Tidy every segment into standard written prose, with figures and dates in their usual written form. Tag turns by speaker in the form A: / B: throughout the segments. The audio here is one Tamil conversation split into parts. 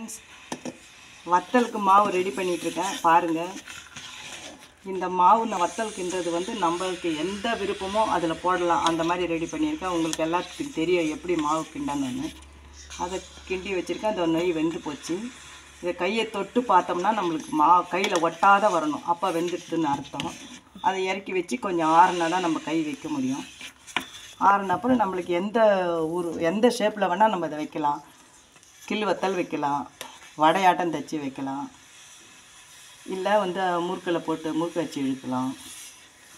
A: ஃப்ரெண்ட்ஸ், வத்தலுக்கு மாவு ரெடி பண்ணிகிட்ருக்கேன் பாருங்கள். இந்த மாவு வத்தலுக்குன்றது வந்து நம்மளுக்கு எந்த விருப்பமோ அதில் போடலாம். அந்த மாதிரி ரெடி பண்ணியிருக்கேன். உங்களுக்கு எல்லாத்துக்கும் தெரியும் எப்படி மாவு கிண்டணும்னு. அதை கிண்டி வச்சுருக்கேன். அந்த நெய் வெந்து போச்சு. இதை கையை தொட்டு பார்த்தோம்னா நம்மளுக்கு கையில் ஒட்டாத வரணும். அப்போ வெந்துடுதுன்னு அர்த்தம். அதை இறக்கி வச்சு கொஞ்சம் ஆறுனா தான் நம்ம கை வைக்க முடியும். ஆறுனப்புறம் நம்மளுக்கு எந்த ஷேப்பில் வேணால் நம்ம இதை வைக்கலாம். கில் வத்தல் வைக்கலாம், வடையாட்டம் தைச்சி வைக்கலாம், இல்லை வந்து முறுக்கில் போட்டு முறுக்கு வச்சு இழுக்கலாம்,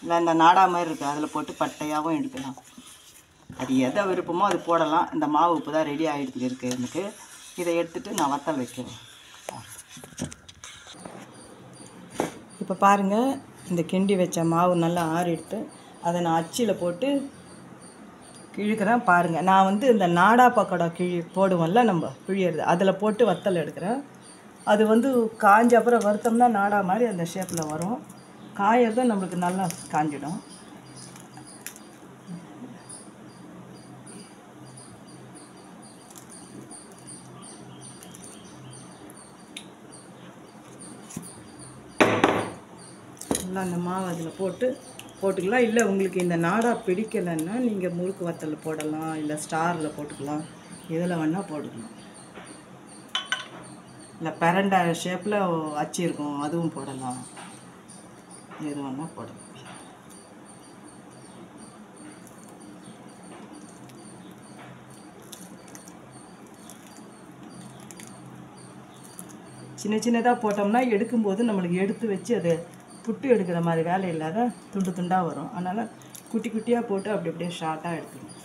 A: இல்லை இந்த நாடா மாதிரி இருக்குது அதில் போட்டு பட்டையாகவும் எடுக்கலாம். அது எதை விருப்பமோ அது போடலாம். இந்த மாவு இப்போ தான் ரெடி ஆகிட்டு இருக்குது எனக்கு. இதை எடுத்துகிட்டு நான் வத்தல் வைக்கிறேன். இப்போ பாருங்கள், இந்த கிண்டி வச்ச மாவு நல்லா ஆறிடுத்து. அதை நான் அச்சில் போட்டு கிழிக்கிறேன் பாருங்கள். நான் வந்து இந்த நாடா பக்கோடா போடுவோம்ல நம்ம பிழியறது, அதில் போட்டு வத்தல் எடுக்கிறேன். அது வந்து காஞ்ச அப்புறம் வறுத்தோம்னா நாடா மாதிரி அந்த ஷேப்பில் வரும். காயறதும் நம்மளுக்கு நல்லா காஞ்சிடும். நல்லா அந்த மாவு அதில் போட்டுக்கலாம். இல்லை உங்களுக்கு இந்த நாடா பிடிக்கலைன்னா நீங்கள் முறுக்கு வத்தல் போடலாம், இல்லை ஸ்டாரில் போட்டுக்கலாம், இதில் வேணால் போட்டுக்கலாம். இல்லை பிரண்டை ஷேப்பில் அச்சு இருக்கும் அதுவும் போடலாம். எது வேணால் போடலாம். சின்ன சின்னதாக போட்டோம்னா எடுக்கும்போது நம்மளுக்கு எடுத்து வச்சு அதை புட்டு எடுக்கிற மாதிரி வேலை இல்லாத துண்டு துண்டாக வரும். அதனால் குட்டி குட்டியாக போட்டு அப்படி அப்படியே ஷார்ட்டாக எடுக்கணும்.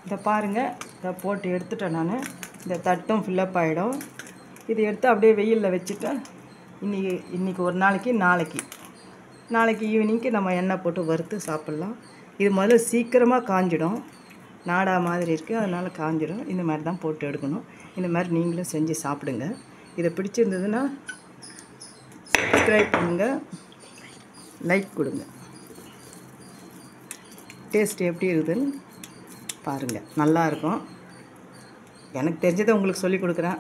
A: இதை பாருங்கள், இதை போட்டு எடுத்துட்டேன் நான். இந்த தட்டும் ஃபில்லப் ஆகிடும். இதை எடுத்து அப்படியே வெயிலில் வச்சுட்டு இன்றைக்கி ஒரு நாளைக்கு ஈவினிங்க்கு நம்ம எண்ணெய் போட்டு வறுத்து சாப்பிட்லாம். இது முதல்ல சீக்கிரமாக காஞ்சிடும். நாடா மாதிரி இருக்குது, அதனால் காஞ்சிடும். இந்த மாதிரி தான் போட்டு எடுக்கணும். இந்த மாதிரி நீங்களும் செஞ்சு சாப்பிடுங்க. இதை பிடிச்சிருந்ததுன்னா சப்ஸ்கிரைப் பண்ணுங்கள், லைக் கொடுங்க. டேஸ்ட் எப்படி இருக்குதுன்னு பாருங்கள், நல்லாயிருக்கும். எனக்கு தெரிஞ்சதை உங்களுக்கு சொல்லி கொடுக்குறேன்.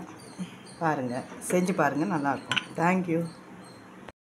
A: பாருங்கள், செஞ்சு பாருங்கள், நல்லாயிருக்கும். தேங்க்யூ.